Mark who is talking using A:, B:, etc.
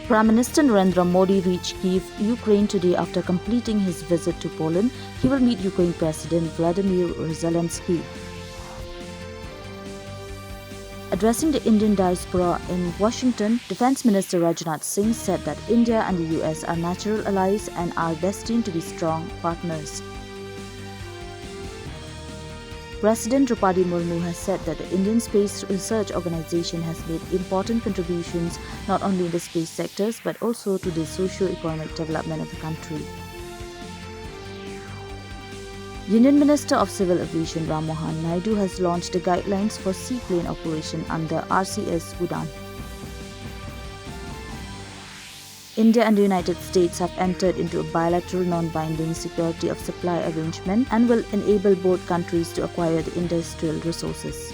A: Prime Minister Narendra Modi reached Kyiv, Ukraine today after completing his visit to Poland. He will meet Ukraine President Vladimir Zelensky. Addressing the Indian diaspora in Washington, Defense Minister Rajnath Singh said that India and the US are natural allies and are destined to be strong partners. President Draupadi Murmu has said that the Indian Space Research Organisation has made important contributions not only in the space sectors but also to the socio-economic development of the country. Union Minister of Civil Aviation Ram Mohan Naidu has launched the guidelines for seaplane operation under RCS Udan. India and the United States have entered into a bilateral non-binding security of supply arrangement and will enable both countries to acquire the industrial resources.